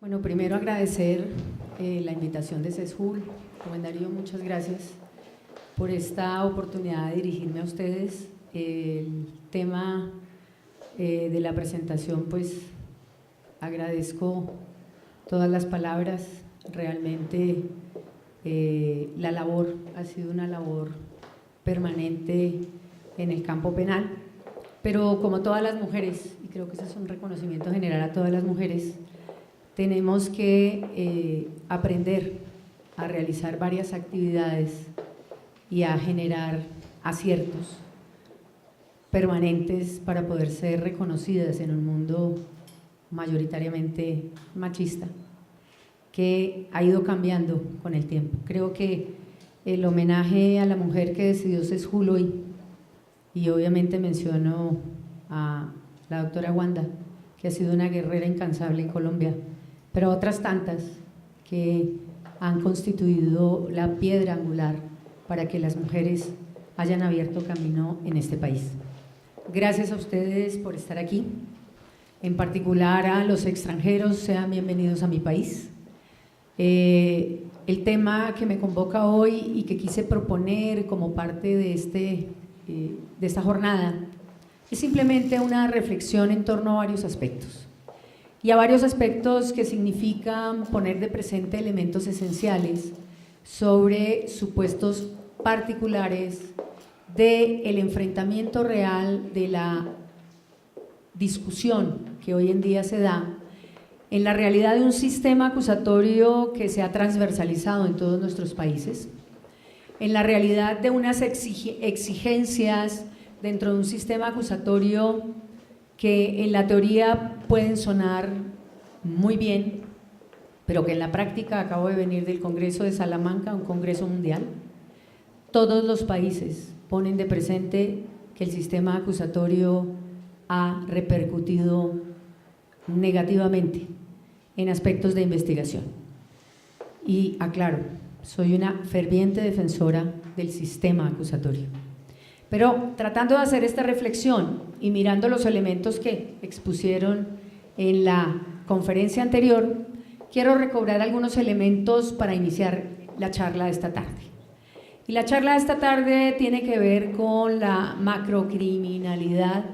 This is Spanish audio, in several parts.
Bueno, primero agradecer la invitación de CESJUL. Rubén Darío, muchas gracias por esta oportunidad de dirigirme a ustedes. El tema de la presentación, pues agradezco todas las palabras. Realmente la labor ha sido una labor permanente en el campo penal, pero como todas las mujeres, y creo que ese es un reconocimiento general a todas las mujeres, tenemos que aprender a realizar varias actividades y a generar aciertos permanentes para poder ser reconocidas en un mundo mayoritariamente machista, que ha ido cambiando con el tiempo. Creo que el homenaje a la mujer que decidió CESJUL hoy, y obviamente menciono a la doctora Wanda, que ha sido una guerrera incansable en Colombia, pero otras tantas que han constituido la piedra angular para que las mujeres hayan abierto camino en este país. Gracias a ustedes por estar aquí, en particular a los extranjeros, sean bienvenidos a mi país. El tema que me convoca hoy y que quise proponer como parte de esta jornada es simplemente una reflexión en torno a varios aspectos. Y a varios aspectos que significan poner de presente elementos esenciales sobre supuestos particulares del enfrentamiento real de la discusión que hoy en día se da en la realidad de un sistema acusatorio que se ha transversalizado en todos nuestros países, en la realidad de unas exigencias dentro de un sistema acusatorio que en la teoría pueden sonar muy bien, pero que en la práctica, acabo de venir del Congreso de Salamanca, un congreso mundial, todos los países ponen de presente que el sistema acusatorio ha repercutido negativamente en aspectos de investigación. Y aclaro, soy una ferviente defensora del sistema acusatorio. Pero tratando de hacer esta reflexión y mirando los elementos que expusieron en la conferencia anterior, quiero recobrar algunos elementos para iniciar la charla de esta tarde. Y la charla de esta tarde tiene que ver con la macrocriminalidad,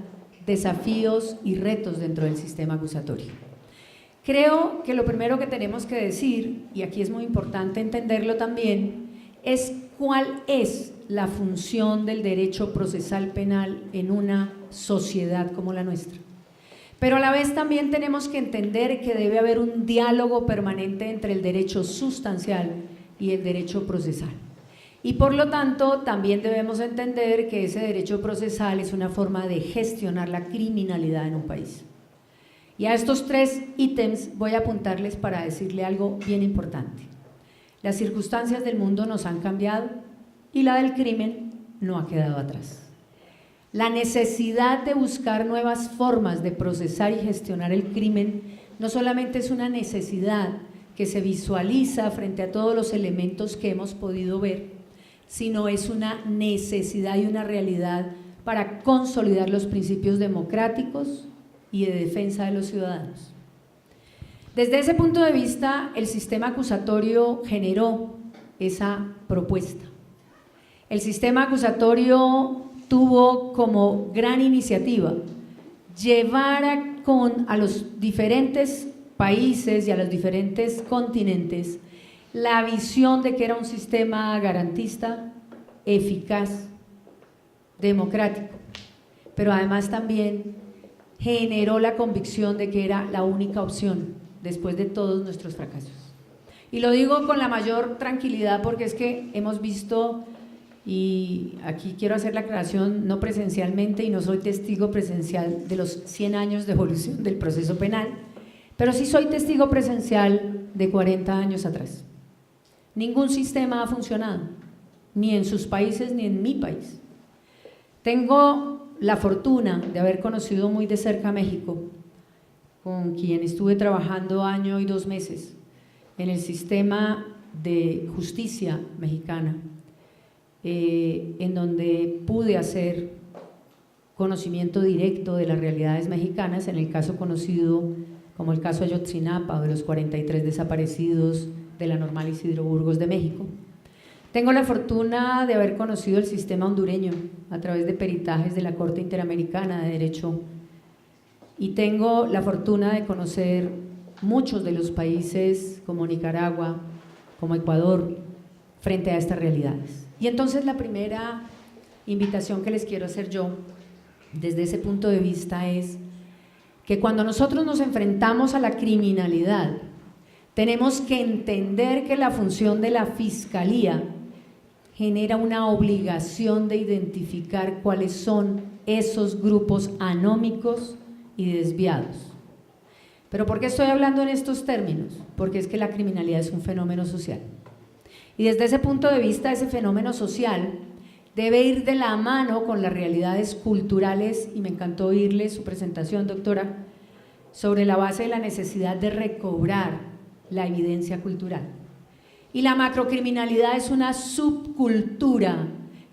desafíos y retos dentro del sistema acusatorio. Creo que lo primero que tenemos que decir, y aquí es muy importante entenderlo también, es cuál es la función del derecho procesal penal en una sociedad como la nuestra. Pero a la vez también tenemos que entender que debe haber un diálogo permanente entre el derecho sustancial y el derecho procesal. Y por lo tanto también debemos entender que ese derecho procesal es una forma de gestionar la criminalidad en un país. Y a estos tres ítems voy a apuntarles para decirle algo bien importante. Las circunstancias del mundo nos han cambiado y la del crimen no ha quedado atrás. La necesidad de buscar nuevas formas de procesar y gestionar el crimen no solamente es una necesidad que se visualiza frente a todos los elementos que hemos podido ver, sino es una necesidad y una realidad para consolidar los principios democráticos y de defensa de los ciudadanos. Desde ese punto de vista, el sistema acusatorio generó esa propuesta. El sistema acusatorio tuvo como gran iniciativa llevar a los diferentes países y a los diferentes continentes la visión de que era un sistema garantista, eficaz, democrático, pero además también generó la convicción de que era la única opción después de todos nuestros fracasos. Y lo digo con la mayor tranquilidad porque es que hemos visto, y aquí quiero hacer la aclaración, no presencialmente y no soy testigo presencial de los 100 años de evolución del proceso penal, pero sí soy testigo presencial de 40 años atrás. Ningún sistema ha funcionado, ni en sus países ni en mi país. Tengo la fortuna de haber conocido muy de cerca a México, con quien estuve trabajando año y 2 meses en el sistema de justicia mexicana, en donde pude hacer conocimiento directo de las realidades mexicanas, en el caso conocido como el caso Ayotzinapa o de los 43 desaparecidos de la Normal Isidro Burgos de México. Tengo la fortuna de haber conocido el sistema hondureño a través de peritajes de la Corte Interamericana de Derecho y tengo la fortuna de conocer muchos de los países como Nicaragua, como Ecuador, frente a estas realidades. Y entonces la primera invitación que les quiero hacer yo, desde ese punto de vista, es que cuando nosotros nos enfrentamos a la criminalidad, tenemos que entender que la función de la Fiscalía genera una obligación de identificar cuáles son esos grupos anómicos y desviados. ¿Pero por qué estoy hablando en estos términos? Porque es que la criminalidad es un fenómeno social. Y desde ese punto de vista, ese fenómeno social debe ir de la mano con las realidades culturales, y me encantó oírle su presentación, doctora, sobre la base de la necesidad de recobrar la evidencia cultural. Y la macrocriminalidad es una subcultura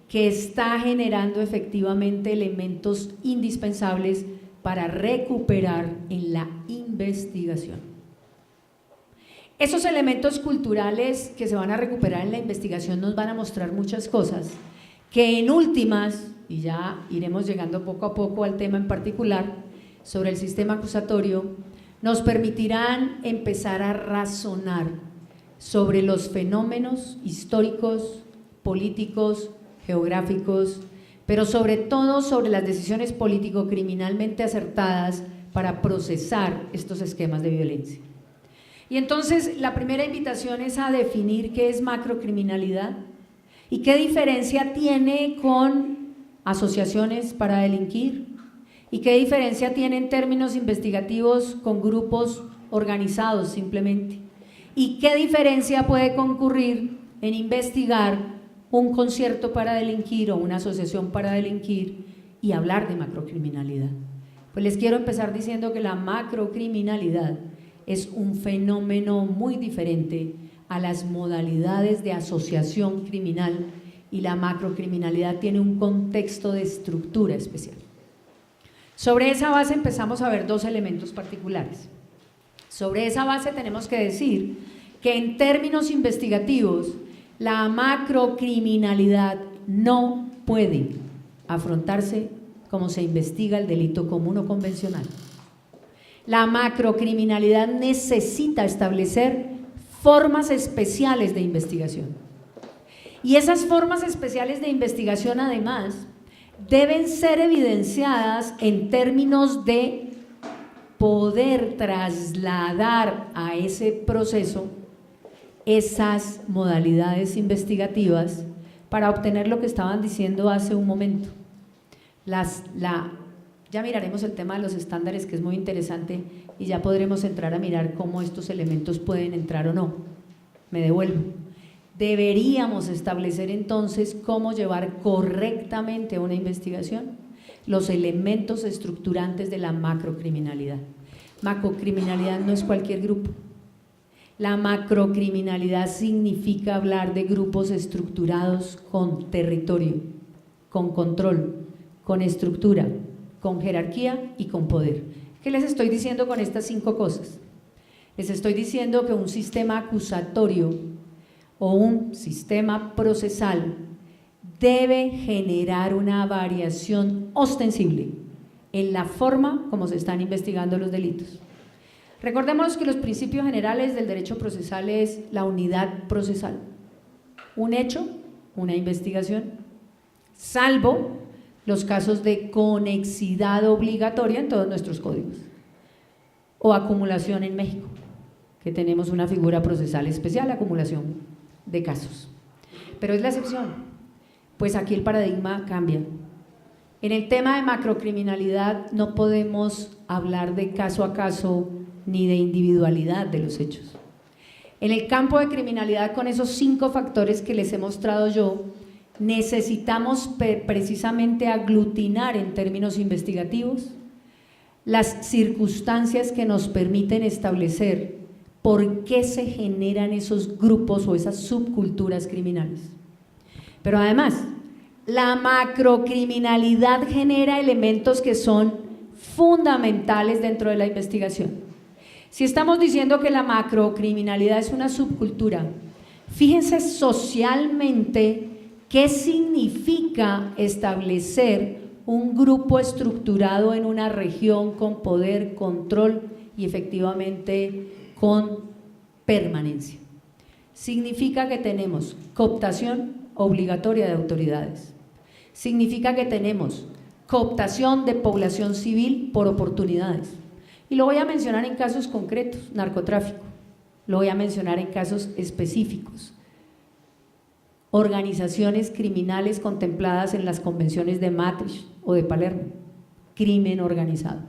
que está generando efectivamente elementos indispensables para recuperar en la investigación. Esos elementos culturales que se van a recuperar en la investigación nos van a mostrar muchas cosas que en últimas, y ya iremos llegando poco a poco al tema en particular, sobre el sistema acusatorio, nos permitirán empezar a razonar sobre los fenómenos históricos, políticos, geográficos, pero sobre todo sobre las decisiones político-criminalmente acertadas para procesar estos esquemas de violencia. Y entonces la primera invitación es a definir qué es macrocriminalidad y qué diferencia tiene con asociaciones para delinquir y qué diferencia tiene en términos investigativos con grupos organizados simplemente y qué diferencia puede concurrir en investigar un concierto para delinquir o una asociación para delinquir y hablar de macrocriminalidad. Pues les quiero empezar diciendo que la macrocriminalidad es un fenómeno muy diferente a las modalidades de asociación criminal y la macrocriminalidad tiene un contexto de estructura especial. Sobre esa base empezamos a ver dos elementos particulares. Sobre esa base tenemos que decir que en términos investigativos la macrocriminalidad no puede afrontarse como se investiga el delito común o convencional. La macrocriminalidad necesita establecer formas especiales de investigación. Y esas formas especiales de investigación, además, deben ser evidenciadas en términos de poder trasladar a ese proceso esas modalidades investigativas para obtener lo que estaban diciendo hace un momento. Ya miraremos el tema de los estándares, que es muy interesante, y ya podremos entrar a mirar cómo estos elementos pueden entrar o no. Me devuelvo. Deberíamos establecer entonces cómo llevar correctamente una investigación, los elementos estructurantes de la macrocriminalidad. Macrocriminalidad no es cualquier grupo. La macrocriminalidad significa hablar de grupos estructurados con territorio, con control, con estructura, con jerarquía y con poder. ¿Qué les estoy diciendo con estas 5 cosas? Les estoy diciendo que un sistema acusatorio o un sistema procesal debe generar una variación ostensible en la forma como se están investigando los delitos. Recordemos que los principios generales del derecho procesal es la unidad procesal. Un hecho, una investigación, salvo los casos de conexidad obligatoria en todos nuestros códigos, o acumulación en México, que tenemos una figura procesal especial, acumulación de casos. Pero es la excepción, pues aquí el paradigma cambia. En el tema de macrocriminalidad no podemos hablar de caso a caso ni de individualidad de los hechos. En el campo de criminalidad, con esos 5 factores que les he mostrado yo, necesitamos precisamente aglutinar en términos investigativos las circunstancias que nos permiten establecer por qué se generan esos grupos o esas subculturas criminales. Pero además, la macrocriminalidad genera elementos que son fundamentales dentro de la investigación. Si estamos diciendo que la macrocriminalidad es una subcultura, fíjense socialmente qué significa establecer un grupo estructurado en una región con poder, control y efectivamente con permanencia. Significa que tenemos cooptación obligatoria de autoridades. Significa que tenemos cooptación de población civil por oportunidades. Y lo voy a mencionar en casos concretos, narcotráfico. Lo voy a mencionar en casos específicos. Organizaciones criminales contempladas en las convenciones de Maastricht o de Palermo. Crimen organizado.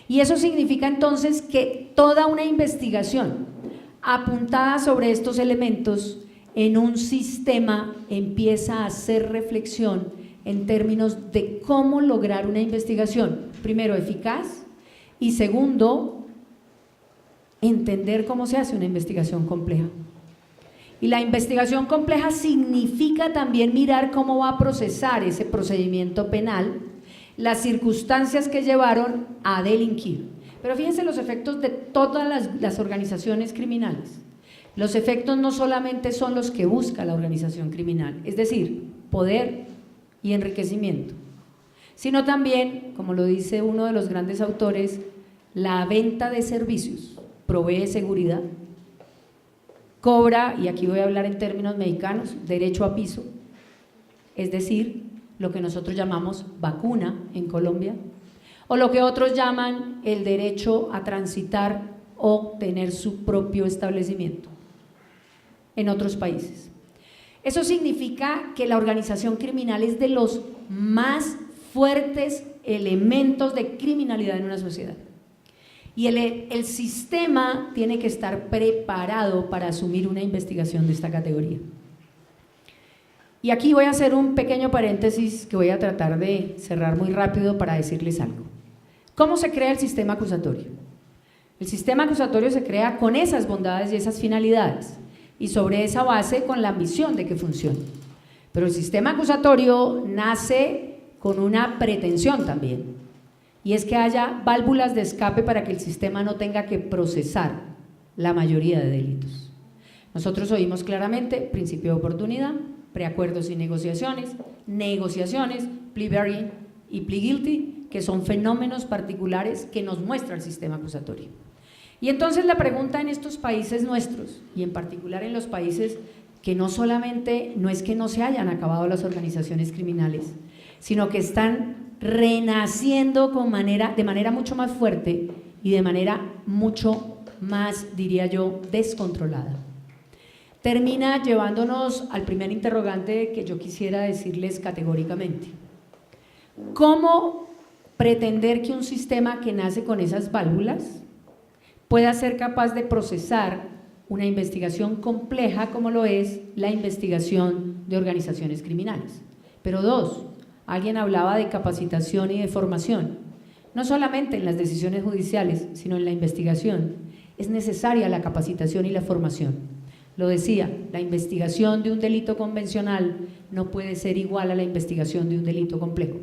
Y eso significa entonces que toda una investigación apuntada sobre estos elementos en un sistema empieza a hacer reflexión en términos de cómo lograr una investigación, primero eficaz y segundo, entender cómo se hace una investigación compleja. Y la investigación compleja significa también mirar cómo va a procesar ese procedimiento penal las circunstancias que llevaron a delinquir. Pero fíjense los efectos de todas las organizaciones criminales. Los efectos no solamente son los que busca la organización criminal, es decir, poder y enriquecimiento, sino también, como lo dice uno de los grandes autores, la venta de servicios provee seguridad, cobra, y aquí voy a hablar en términos mexicanos, derecho a piso, es decir, lo que nosotros llamamos vacuna en Colombia, o lo que otros llaman el derecho a transitar o tener su propio establecimiento en otros países. Eso significa que la organización criminal es de los más fuertes elementos de criminalidad en una sociedad. Y el sistema tiene que estar preparado para asumir una investigación de esta categoría. Y aquí voy a hacer un pequeño paréntesis que voy a tratar de cerrar muy rápido para decirles algo. ¿Cómo se crea el sistema acusatorio? El sistema acusatorio se crea con esas bondades y esas finalidades y sobre esa base con la ambición de que funcione. Pero el sistema acusatorio nace con una pretensión también, y es que haya válvulas de escape para que el sistema no tenga que procesar la mayoría de delitos. Nosotros oímos claramente principio de oportunidad, preacuerdos y negociaciones, plea bargain y plea guilty, que son fenómenos particulares que nos muestra el sistema acusatorio. Y entonces la pregunta en estos países nuestros, y en particular en los países que no solamente, no es que no se hayan acabado las organizaciones criminales, sino que están renaciendo de manera mucho más fuerte y de manera mucho más, diría yo, descontrolada. Termina llevándonos al primer interrogante que yo quisiera decirles categóricamente. ¿Cómo pretender que un sistema que nace con esas válvulas pueda ser capaz de procesar una investigación compleja como lo es la investigación de organizaciones criminales? Pero dos, alguien hablaba de capacitación y de formación. No solamente en las decisiones judiciales, sino en la investigación. Es necesaria la capacitación y la formación. Lo decía, la investigación de un delito convencional no puede ser igual a la investigación de un delito complejo.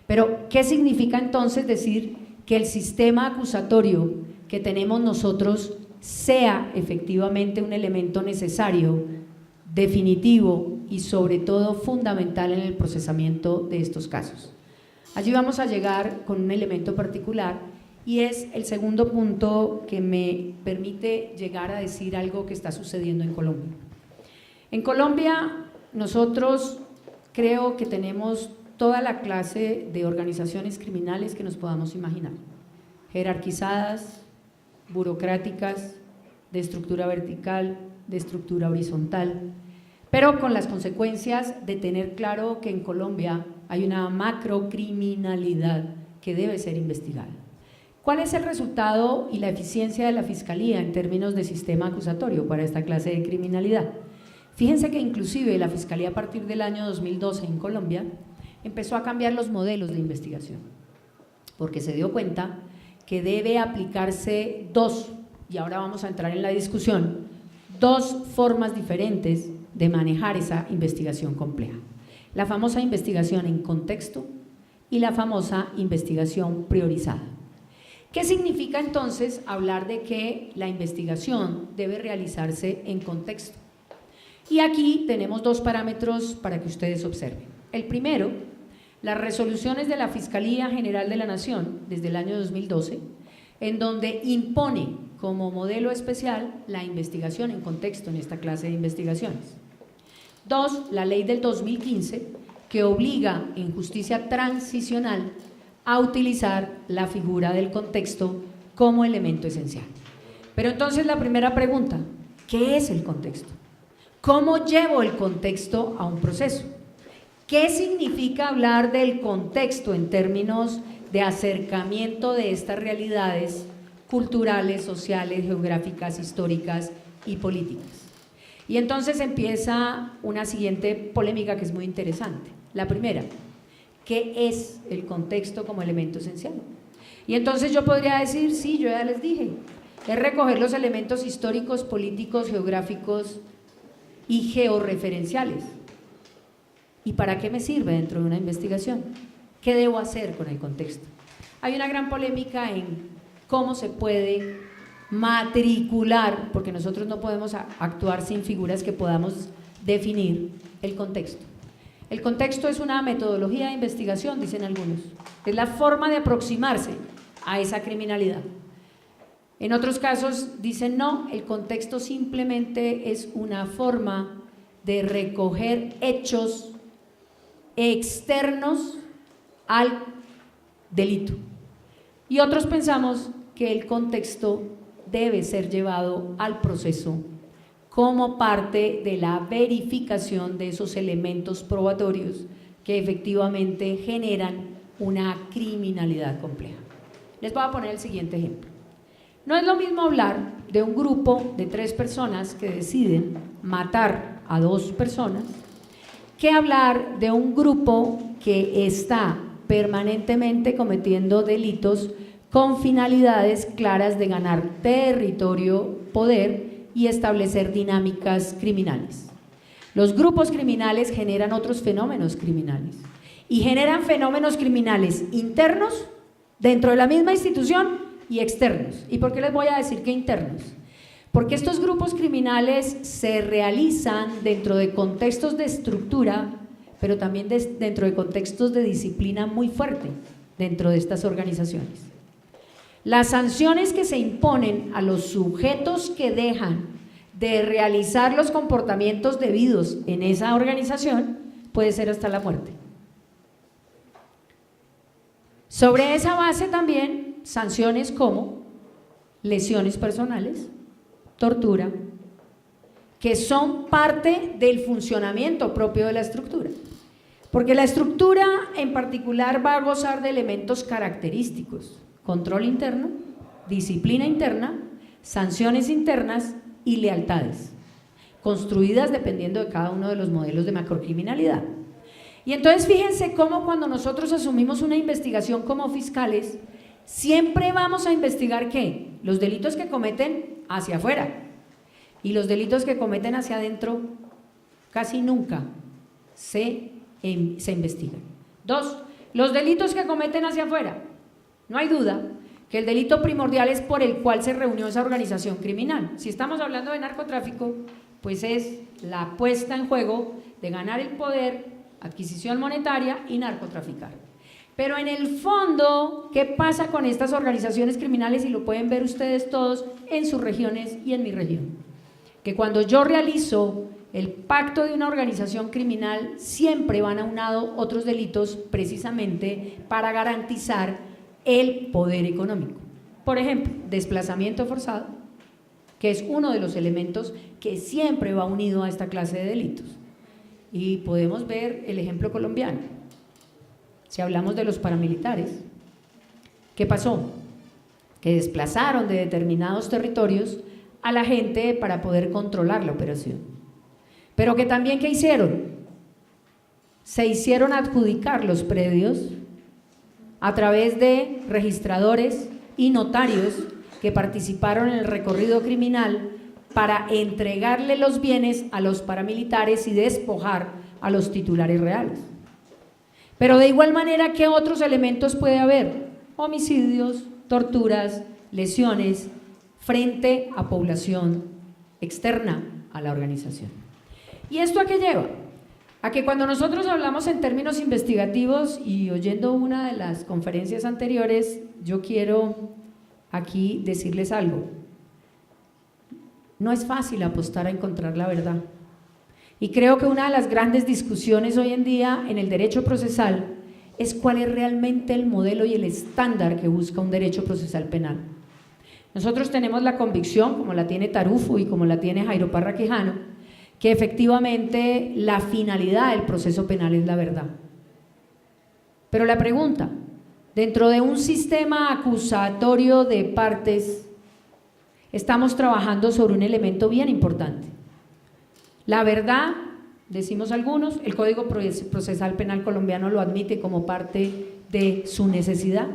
Pero, ¿qué significa entonces decir que el sistema acusatorio que tenemos nosotros sea efectivamente un elemento necesario, definitivo y sobre todo fundamental en el procesamiento de estos casos? Allí vamos a llegar con un elemento particular y es el segundo punto que me permite llegar a decir algo que está sucediendo en Colombia. En Colombia nosotros creo que tenemos toda la clase de organizaciones criminales que nos podamos imaginar, jerarquizadas, burocráticas, de estructura vertical, de estructura horizontal, pero con las consecuencias de tener claro que en Colombia hay una macrocriminalidad que debe ser investigada. ¿Cuál es el resultado y la eficiencia de la Fiscalía en términos de sistema acusatorio para esta clase de criminalidad? Fíjense que inclusive la Fiscalía a partir del año 2012 en Colombia empezó a cambiar los modelos de investigación, porque se dio cuenta que debe aplicarse y ahora vamos a entrar en la discusión, dos formas diferentes de manejar esa investigación compleja. La famosa investigación en contexto y la famosa investigación priorizada. ¿Qué significa entonces hablar de que la investigación debe realizarse en contexto? Y aquí tenemos dos parámetros para que ustedes observen. El primero, las resoluciones de la Fiscalía General de la Nación desde el año 2012, en donde impone como modelo especial la investigación en contexto en esta clase de investigaciones. Dos, la ley del 2015, que obliga en justicia transicional a utilizar la figura del contexto como elemento esencial. Pero entonces la primera pregunta, ¿qué es el contexto? ¿Cómo llevo el contexto a un proceso? ¿Qué significa hablar del contexto en términos de acercamiento de estas realidades culturales, sociales, geográficas, históricas y políticas? Y entonces empieza una siguiente polémica que es muy interesante. La primera, ¿qué es el contexto como elemento esencial? Y entonces yo podría decir, sí, yo ya les dije, es recoger los elementos históricos, políticos, geográficos y georreferenciales. ¿Y para qué me sirve dentro de una investigación? ¿Qué debo hacer con el contexto? Hay una gran polémica en cómo se puede matricular, porque nosotros no podemos actuar sin figuras que podamos definir el contexto. El contexto es una metodología de investigación, dicen algunos. Es la forma de aproximarse a esa criminalidad. En otros casos dicen no, el contexto simplemente es una forma de recoger hechos externos al delito. Y otros pensamos que el contexto debe ser llevado al proceso como parte de la verificación de esos elementos probatorios que efectivamente generan una criminalidad compleja. Les voy a poner el siguiente ejemplo. No es lo mismo hablar de un grupo de 3 personas que deciden matar a 2 personas que hablar de un grupo que está permanentemente cometiendo delitos con finalidades claras de ganar territorio, poder y establecer dinámicas criminales. Los grupos criminales generan otros fenómenos criminales y generan fenómenos criminales internos dentro de la misma institución y externos. ¿Y por qué les voy a decir que internos? Porque estos grupos criminales se realizan dentro de contextos de estructura, pero también dentro de contextos de disciplina muy fuerte dentro de estas organizaciones. Las sanciones que se imponen a los sujetos que dejan de realizar los comportamientos debidos en esa organización puede ser hasta la muerte. Sobre esa base también sanciones como lesiones personales, tortura, que son parte del funcionamiento propio de la estructura. Porque la estructura en particular va a gozar de elementos característicos: control interno, disciplina interna, sanciones internas y lealtades, construidas dependiendo de cada uno de los modelos de macrocriminalidad. Y entonces fíjense cómo cuando nosotros asumimos una investigación como fiscales, siempre vamos a investigar ¿qué? Los delitos que cometen hacia afuera, y los delitos que cometen hacia adentro casi nunca se investigan. 2, los delitos que cometen hacia afuera. No hay duda que el delito primordial es por el cual se reunió esa organización criminal. Si estamos hablando de narcotráfico, pues es la puesta en juego de ganar el poder, adquisición monetaria y narcotraficar. Pero en el fondo, ¿qué pasa con estas organizaciones criminales? Y lo pueden ver ustedes todos en sus regiones y en mi región. Que cuando yo realizo el pacto de una organización criminal, siempre van aunado otros delitos precisamente para garantizar el poder económico. Por ejemplo, desplazamiento forzado, que es uno de los elementos que siempre va unido a esta clase de delitos. Y podemos ver el ejemplo colombiano. Si hablamos de los paramilitares, ¿qué pasó? Que desplazaron de determinados territorios a la gente para poder controlar la operación. Pero que también, ¿qué hicieron? Se hicieron adjudicar los predios a través de registradores y notarios que participaron en el recorrido criminal para entregarle los bienes a los paramilitares y despojar a los titulares reales. Pero de igual manera, ¿qué otros elementos puede haber? Homicidios, torturas, lesiones frente a población externa a la organización. ¿Y esto a qué lleva? A que cuando nosotros hablamos en términos investigativos, y oyendo una de las conferencias anteriores, yo quiero aquí decirles algo. No es fácil apostar a encontrar la verdad. Y creo que una de las grandes discusiones hoy en día en el derecho procesal es cuál es realmente el modelo y el estándar que busca un derecho procesal penal. Nosotros tenemos la convicción, como la tiene Tarufo y como la tiene Jairo Parra Quijano, que efectivamente la finalidad del proceso penal es la verdad. Pero la pregunta, dentro de un sistema acusatorio de partes, estamos trabajando sobre un elemento bien importante. La verdad, decimos algunos, el Código Procesal Penal colombiano lo admite como parte de su necesidad,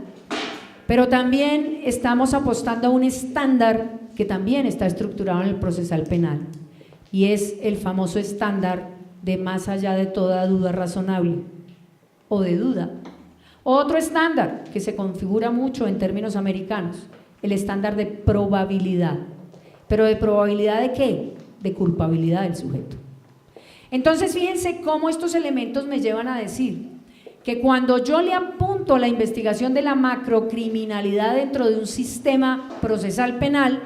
pero también estamos apostando a un estándar que también está estructurado en el procesal penal, y es el famoso estándar de más allá de toda duda razonable o de duda. Otro estándar que se configura mucho en términos americanos, el estándar de probabilidad. ¿Pero de probabilidad de qué? De culpabilidad del sujeto. Entonces fíjense cómo estos elementos me llevan a decir que cuando yo le apunto a la investigación de la macrocriminalidad dentro de un sistema procesal penal,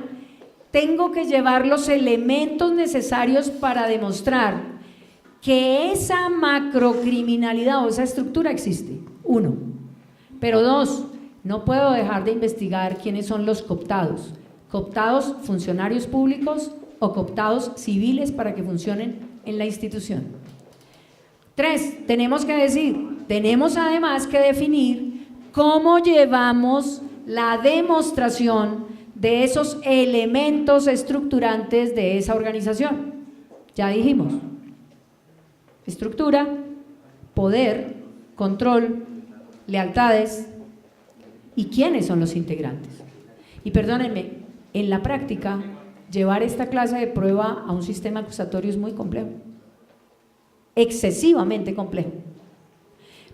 tengo que llevar los elementos necesarios para demostrar que esa macrocriminalidad o esa estructura existe. Uno. Pero dos, no puedo dejar de investigar quiénes son los cooptados. Cooptados funcionarios públicos o cooptados civiles para que funcionen en la institución. Tres, tenemos además que definir cómo llevamos la demostración de esos elementos estructurantes de esa organización. Ya dijimos, estructura, poder, control, lealtades y quiénes son los integrantes. Y perdónenme, en la práctica, llevar esta clase de prueba a un sistema acusatorio es muy complejo, excesivamente complejo.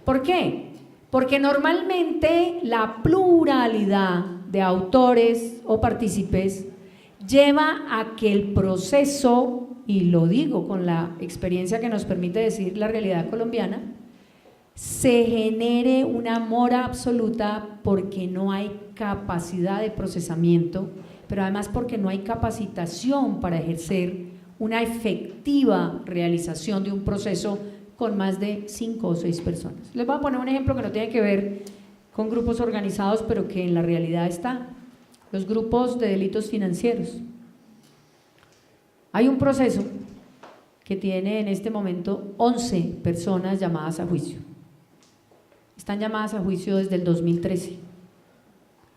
¿Por qué? Porque normalmente la pluralidad de autores o partícipes lleva a que el proceso, y lo digo con la experiencia que nos permite decir la realidad colombiana, se genere una mora absoluta porque no hay capacidad de procesamiento, pero además porque no hay capacitación para ejercer una efectiva realización de un proceso con más de 5 o 6 personas. Les voy a poner un ejemplo que no tiene que ver con grupos organizados, pero que en la realidad está. Los grupos de delitos financieros. Hay un proceso que tiene en este momento 11 personas llamadas a juicio. Están llamadas a juicio desde el 2013.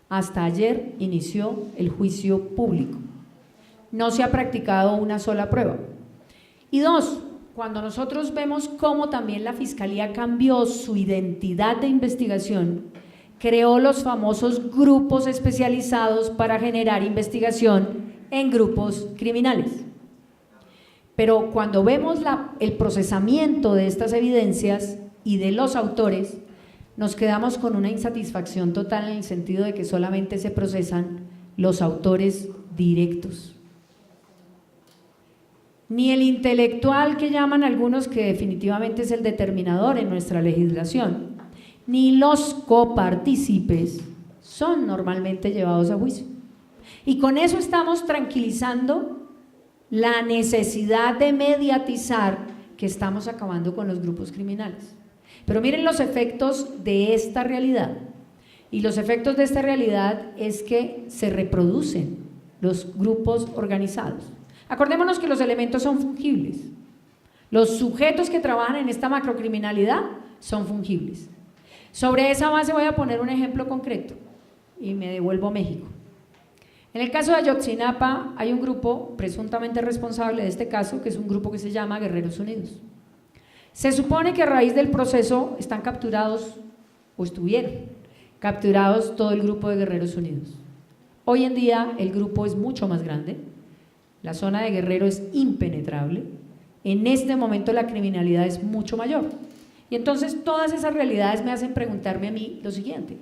Hasta ayer inició el juicio público. No se ha practicado una sola prueba. Y dos, cuando nosotros vemos cómo también la Fiscalía cambió su identidad de investigación, creó los famosos grupos especializados para generar investigación en grupos criminales. Pero cuando vemos el procesamiento de estas evidencias y de los autores, nos quedamos con una insatisfacción total en el sentido de que solamente se procesan los autores directos. Ni el intelectual que llaman algunos, que definitivamente es el determinador en nuestra legislación, ni los copartícipes son normalmente llevados a juicio. Y con eso estamos tranquilizando la necesidad de mediatizar que estamos acabando con los grupos criminales. Pero miren los efectos de esta realidad, y los efectos de esta realidad es que se reproducen los grupos organizados. Acordémonos que los elementos son fungibles, los sujetos que trabajan en esta macrocriminalidad son fungibles. Sobre esa base voy a poner un ejemplo concreto y me devuelvo a México. En el caso de Ayotzinapa hay un grupo presuntamente responsable de este caso, que es un grupo que se llama Guerreros Unidos. Se supone que a raíz del proceso están capturados, o estuvieron capturados, todo el grupo de Guerreros Unidos. Hoy en día el grupo es mucho más grande, la zona de Guerrero es impenetrable, en este momento la criminalidad es mucho mayor. Y entonces todas esas realidades me hacen preguntarme a mí lo siguiente: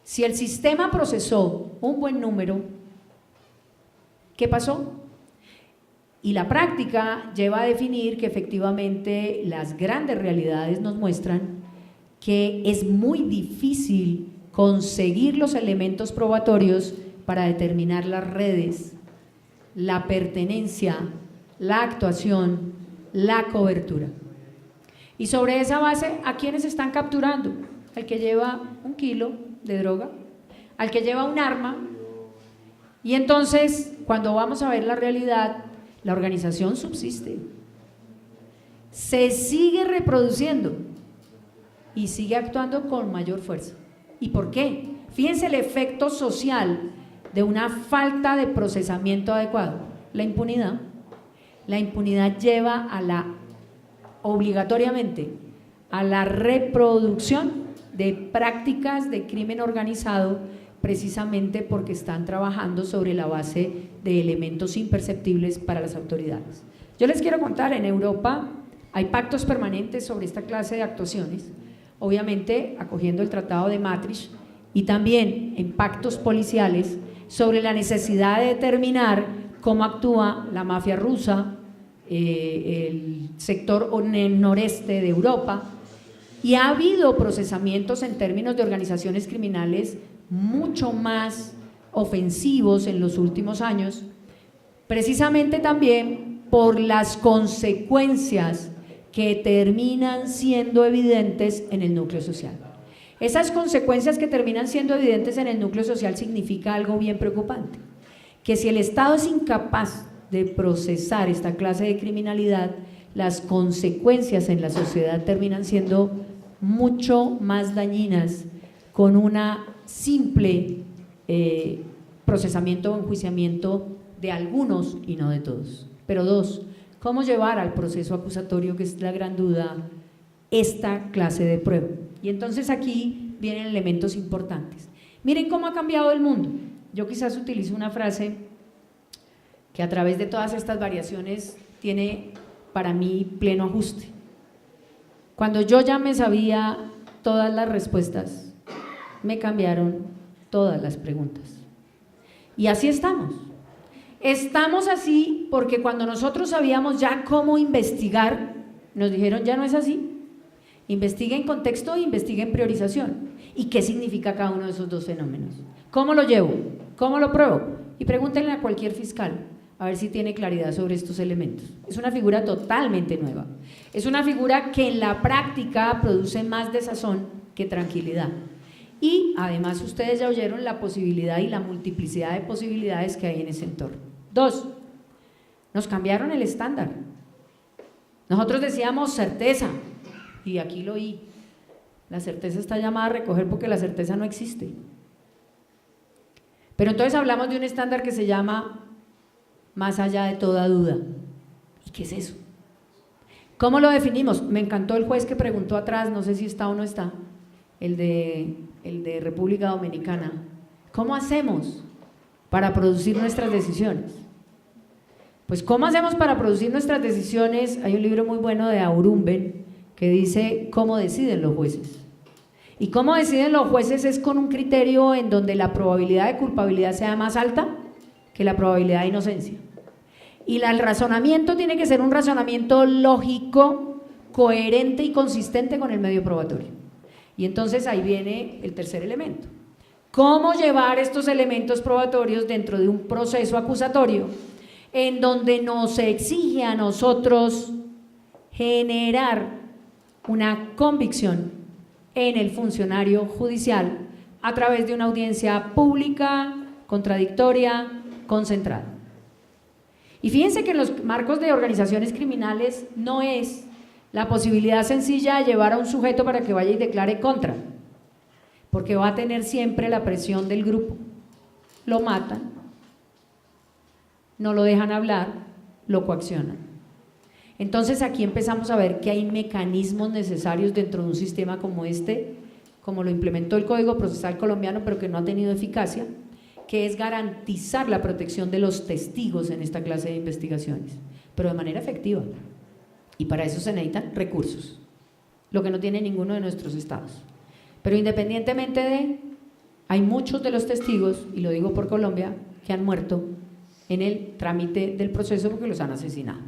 Si el sistema procesó un buen número, ¿qué pasó? Y la práctica lleva a definir que efectivamente las grandes realidades nos muestran que es muy difícil conseguir los elementos probatorios para determinar las redes, la pertenencia, la actuación, la cobertura. Y sobre esa base, ¿a quiénes están capturando? Al que lleva 1 kilo de droga, al que lleva un arma. Y entonces, cuando vamos a ver la realidad, la organización subsiste, se sigue reproduciendo y sigue actuando con mayor fuerza. ¿Y por qué? Fíjense el efecto social de una falta de procesamiento adecuado. La impunidad. La impunidad lleva obligatoriamente a la reproducción de prácticas de crimen organizado, precisamente porque están trabajando sobre la base de elementos imperceptibles para las autoridades. Yo les quiero contar, en Europa hay pactos permanentes sobre esta clase de actuaciones, obviamente acogiendo el Tratado de Maastricht, y también en pactos policiales sobre la necesidad de determinar cómo actúa la mafia rusa, el sector noreste de Europa, y ha habido procesamientos en términos de organizaciones criminales mucho más ofensivos en los últimos años, precisamente también por las consecuencias que terminan siendo evidentes en el núcleo social. Esas consecuencias que terminan siendo evidentes en el núcleo social significa algo bien preocupante, que si el Estado es incapaz de procesar esta clase de criminalidad, las consecuencias en la sociedad terminan siendo mucho más dañinas con una simple procesamiento o enjuiciamiento de algunos y no de todos. Pero dos, ¿cómo llevar al proceso acusatorio, que es la gran duda, esta clase de prueba? Y entonces aquí vienen elementos importantes. Miren cómo ha cambiado el mundo. Yo quizás utilizo una frase que a través de todas estas variaciones tiene para mí pleno ajuste. Cuando yo ya me sabía todas las respuestas, me cambiaron todas las preguntas. Y así estamos. Estamos así porque cuando nosotros sabíamos ya cómo investigar, nos dijeron ya no es así. Investiga en contexto e investiga en priorización. ¿Y qué significa cada uno de esos dos fenómenos? ¿Cómo lo llevo? ¿Cómo lo pruebo? Y pregúntenle a cualquier fiscal a ver si tiene claridad sobre estos elementos. Es una figura totalmente nueva. Es una figura que en la práctica produce más desazón que tranquilidad. Y además ustedes ya oyeron la posibilidad y la multiplicidad de posibilidades que hay en ese entorno. Dos, nos cambiaron el estándar. Nosotros decíamos certeza, y aquí lo oí. La certeza está llamada a recoger porque la certeza no existe. Pero entonces hablamos de un estándar que se llama más allá de toda duda. ¿Y qué es eso? ¿Cómo lo definimos? Me encantó el juez que preguntó atrás, no sé si está o no está, el de República Dominicana. ¿Cómo hacemos para producir nuestras decisiones? Pues ¿cómo hacemos para producir nuestras decisiones? Hay un libro muy bueno de Aurumben que dice cómo deciden los jueces. Y cómo deciden los jueces es con un criterio en donde la probabilidad de culpabilidad sea más alta que la probabilidad de inocencia. Y el razonamiento tiene que ser un razonamiento lógico, coherente y consistente con el medio probatorio. Y entonces ahí viene el tercer elemento. ¿Cómo llevar estos elementos probatorios dentro de un proceso acusatorio en donde nos exige a nosotros generar una convicción en el funcionario judicial a través de una audiencia pública, contradictoria, concentrada? Y fíjense que en los marcos de organizaciones criminales no es la posibilidad sencilla de llevar a un sujeto para que vaya y declare contra, porque va a tener siempre la presión del grupo. Lo matan, no lo dejan hablar, lo coaccionan. Entonces aquí empezamos a ver que hay mecanismos necesarios dentro de un sistema como este, como lo implementó el Código Procesal colombiano, pero que no ha tenido eficacia, que es garantizar la protección de los testigos en esta clase de investigaciones, pero de manera efectiva. Y para eso se necesitan recursos, lo que no tiene ninguno de nuestros estados. Pero independientemente de, hay muchos de los testigos, y lo digo por Colombia, que han muerto en el trámite del proceso porque los han asesinado.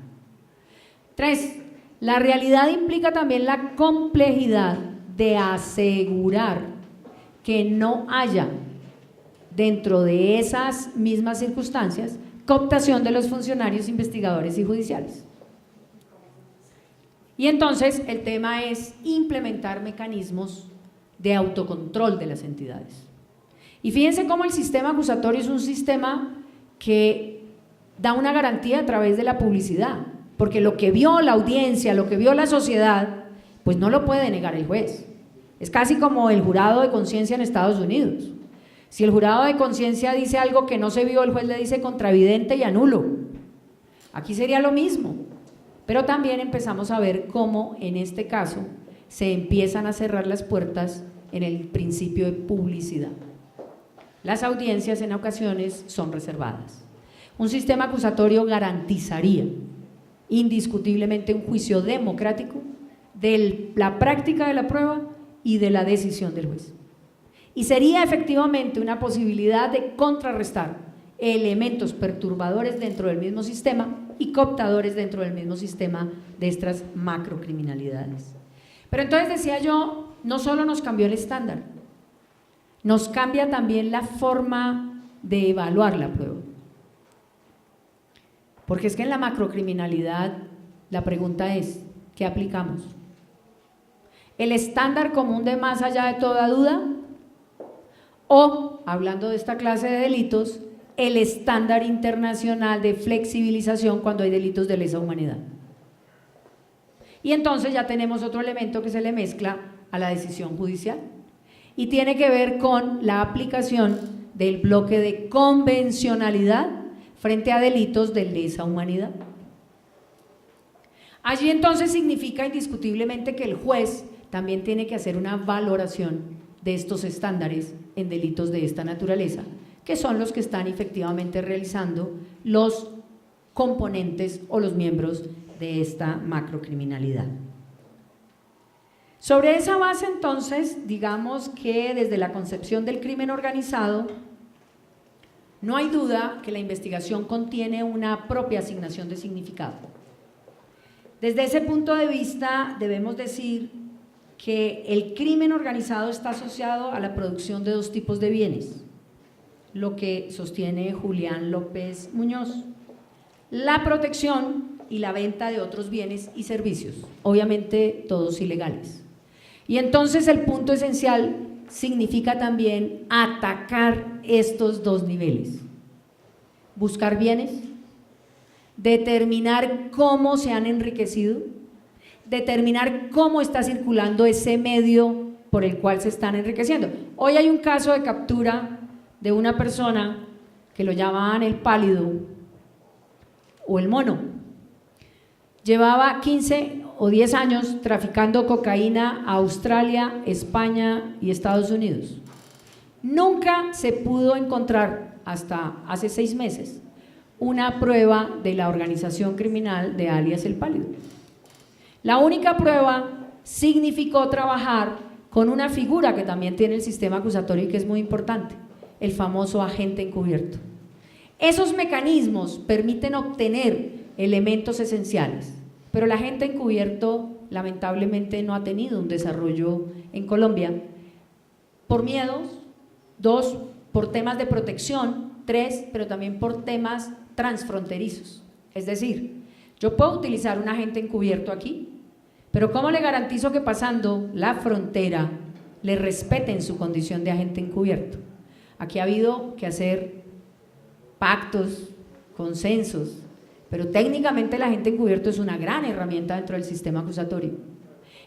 3. La realidad implica también la complejidad de asegurar que no haya, dentro de esas mismas circunstancias, cooptación de los funcionarios, investigadores y judiciales. Y entonces el tema es implementar mecanismos de autocontrol de las entidades. Y fíjense cómo el sistema acusatorio es un sistema que da una garantía a través de la publicidad, porque lo que vio la audiencia, lo que vio la sociedad, pues no lo puede negar el juez. Es casi como el jurado de conciencia en Estados Unidos. Si el jurado de conciencia dice algo que no se vio, el juez le dice contravidente y anulo. Aquí sería lo mismo, pero también empezamos a ver cómo en este caso se empiezan a cerrar las puertas en el principio de publicidad. Las audiencias en ocasiones son reservadas. Un sistema acusatorio garantizaría indiscutiblemente un juicio democrático de la práctica de la prueba y de la decisión del juez. Y sería efectivamente una posibilidad de contrarrestar elementos perturbadores dentro del mismo sistema y cooptadores dentro del mismo sistema de estas macrocriminalidades. Pero entonces decía yo, no solo nos cambió el estándar, nos cambia también la forma de evaluar la prueba. Porque es que en la macrocriminalidad la pregunta es, ¿qué aplicamos? ¿El estándar común de más allá de toda duda? O, hablando de esta clase de delitos, el estándar internacional de flexibilización cuando hay delitos de lesa humanidad. Y entonces ya tenemos otro elemento que se le mezcla a la decisión judicial y tiene que ver con la aplicación del bloque de convencionalidad frente a delitos de lesa humanidad. Allí entonces significa indiscutiblemente que el juez también tiene que hacer una valoración de estos estándares en delitos de esta naturaleza, que son los que están efectivamente realizando los componentes o los miembros de esta macrocriminalidad. Sobre esa base entonces, digamos que desde la concepción del crimen organizado, no hay duda que la investigación contiene una propia asignación de significado. Desde ese punto de vista debemos decir que el crimen organizado está asociado a la producción de dos tipos de bienes, lo que sostiene Julián López Muñoz: la protección y la venta de otros bienes y servicios, obviamente todos ilegales. Y entonces el punto esencial significa también atacar estos dos niveles: buscar bienes, determinar cómo se han enriquecido, determinar cómo está circulando ese medio por el cual se están enriqueciendo. Hoy hay un caso de captura de una persona que lo llamaban el pálido o el mono. Llevaba 15 o 10 años traficando cocaína a Australia, España y Estados Unidos. Nunca se pudo encontrar, hasta hace 6 meses, una prueba de la organización criminal de alias El Pálido. La única prueba significó trabajar con una figura que también tiene el sistema acusatorio y que es muy importante: el famoso agente encubierto. Esos mecanismos permiten obtener elementos esenciales, pero el agente encubierto lamentablemente no ha tenido un desarrollo en Colombia por miedos, 2, por temas de protección, 3, pero también por temas transfronterizos. Es decir, yo puedo utilizar un agente encubierto aquí, pero ¿cómo le garantizo que pasando la frontera le respeten su condición de agente encubierto? Aquí ha habido que hacer pactos, consensos, pero técnicamente el agente encubierto es una gran herramienta dentro del sistema acusatorio.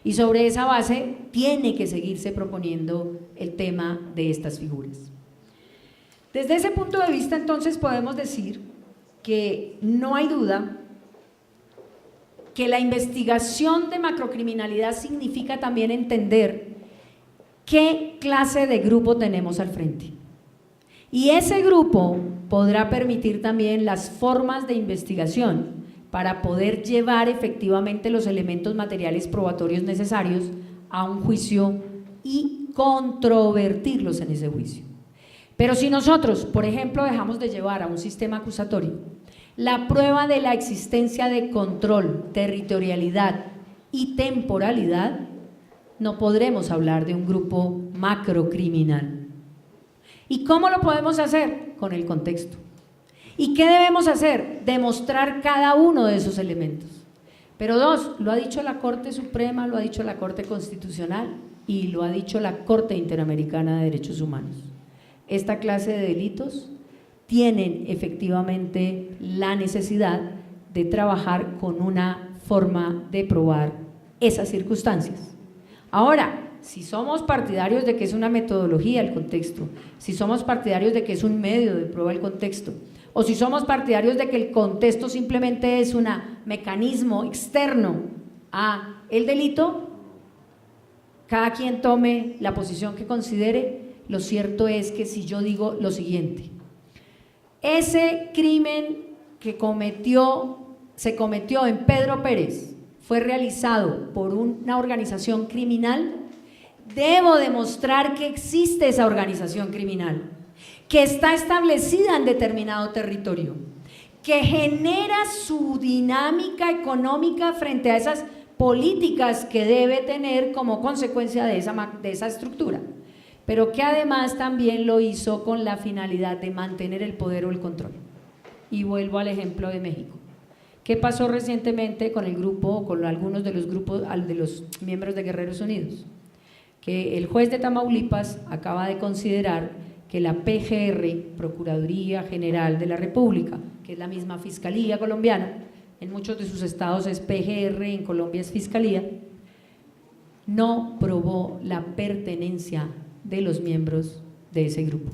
Y sobre esa base tiene que seguirse proponiendo el tema de estas figuras. Desde ese punto de vista, entonces, podemos decir que no hay duda que la investigación de macrocriminalidad significa también entender qué clase de grupo tenemos al frente. Y ese grupo podrá permitir también las formas de investigación para poder llevar efectivamente los elementos materiales probatorios necesarios a un juicio y controvertirlos en ese juicio. Pero si nosotros, por ejemplo, dejamos de llevar a un sistema acusatorio la prueba de la existencia de control, territorialidad y temporalidad, no podremos hablar de un grupo macrocriminal. ¿Y cómo lo podemos hacer? Con el contexto. ¿Y qué debemos hacer? Demostrar cada uno de esos elementos. Pero dos, lo ha dicho la Corte Suprema, lo ha dicho la Corte Constitucional y lo ha dicho la Corte Interamericana de Derechos Humanos. Esta clase de delitos tienen efectivamente la necesidad de trabajar con una forma de probar esas circunstancias. Ahora, si somos partidarios de que es una metodología el contexto, si somos partidarios de que es un medio de prueba el contexto, o si somos partidarios de que el contexto simplemente es un mecanismo externo a el delito, cada quien tome la posición que considere. Lo cierto es que si yo digo lo siguiente: ese crimen que se cometió en Pedro Pérez fue realizado por una organización criminal, debo demostrar que existe esa organización criminal, que está establecida en determinado territorio, que genera su dinámica económica frente a esas políticas que debe tener como consecuencia de esa estructura, pero que además también lo hizo con la finalidad de mantener el poder o el control. Y vuelvo al ejemplo de México. ¿Qué pasó recientemente con el grupo, o con algunos de los grupos, de los miembros de Guerreros Unidos? Que el juez de Tamaulipas acaba de considerar que la PGR, Procuraduría General de la República, que es la misma Fiscalía colombiana, en muchos de sus estados es PGR, en Colombia es Fiscalía, no probó la pertenencia de los miembros de ese grupo.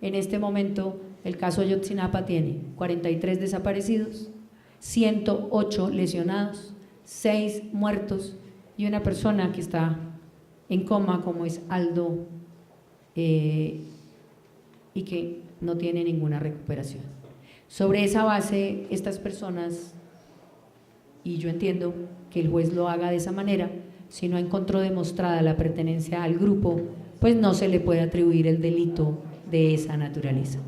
En este momento, el caso Ayotzinapa tiene 43 desaparecidos, 108 lesionados, 6 muertos y una persona que está en coma, como es Aldo, y que no tiene ninguna recuperación. Sobre esa base, estas personas, y yo entiendo que el juez lo haga de esa manera, si no encontró demostrada la pertenencia al grupo, pues no se le puede atribuir el delito de esa naturaleza.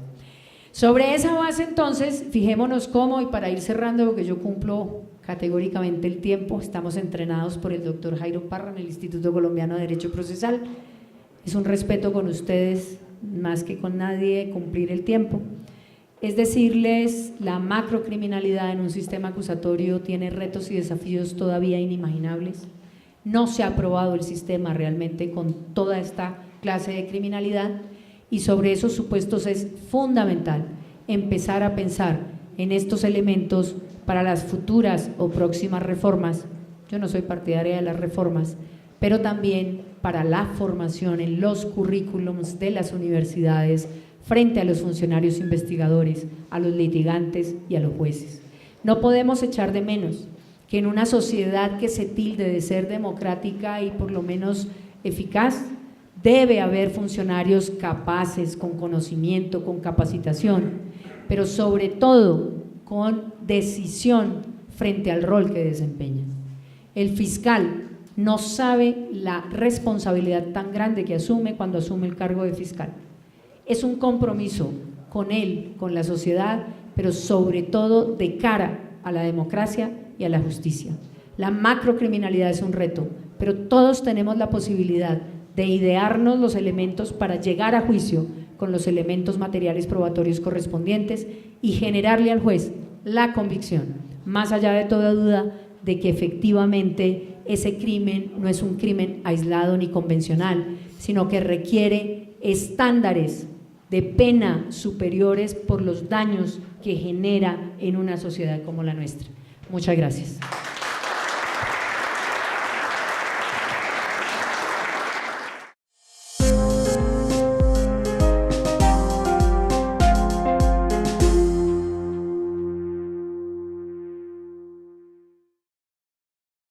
Sobre esa base, entonces, fijémonos cómo, y para ir cerrando, porque yo cumplo categóricamente el tiempo, estamos entrenados por el doctor Jairo Parra en el Instituto Colombiano de Derecho Procesal, es un respeto con ustedes, más que con nadie, cumplir el tiempo. Es decirles, la macrocriminalidad en un sistema acusatorio tiene retos y desafíos todavía inimaginables. No se ha aprobado el sistema realmente con toda esta clase de criminalidad, y sobre esos supuestos es fundamental empezar a pensar en estos elementos para las futuras o próximas reformas. Yo no soy partidaria de las reformas, pero también para la formación en los currículums de las universidades frente a los funcionarios investigadores, a los litigantes y a los jueces. No podemos echar de menos que en una sociedad que se tilde de ser democrática y por lo menos eficaz, debe haber funcionarios capaces, con conocimiento, con capacitación, pero sobre todo con decisión frente al rol que desempeñan. El fiscal no sabe la responsabilidad tan grande que asume cuando asume el cargo de fiscal. Es un compromiso con él, con la sociedad, pero sobre todo de cara a la democracia y a la justicia. La macrocriminalidad es un reto, pero todos tenemos la posibilidad de idearnos los elementos para llegar a juicio con los elementos materiales probatorios correspondientes y generarle al juez la convicción, más allá de toda duda, de que efectivamente ese crimen no es un crimen aislado ni convencional, sino que requiere estándares de pena superiores por los daños que genera en una sociedad como la nuestra. Muchas gracias.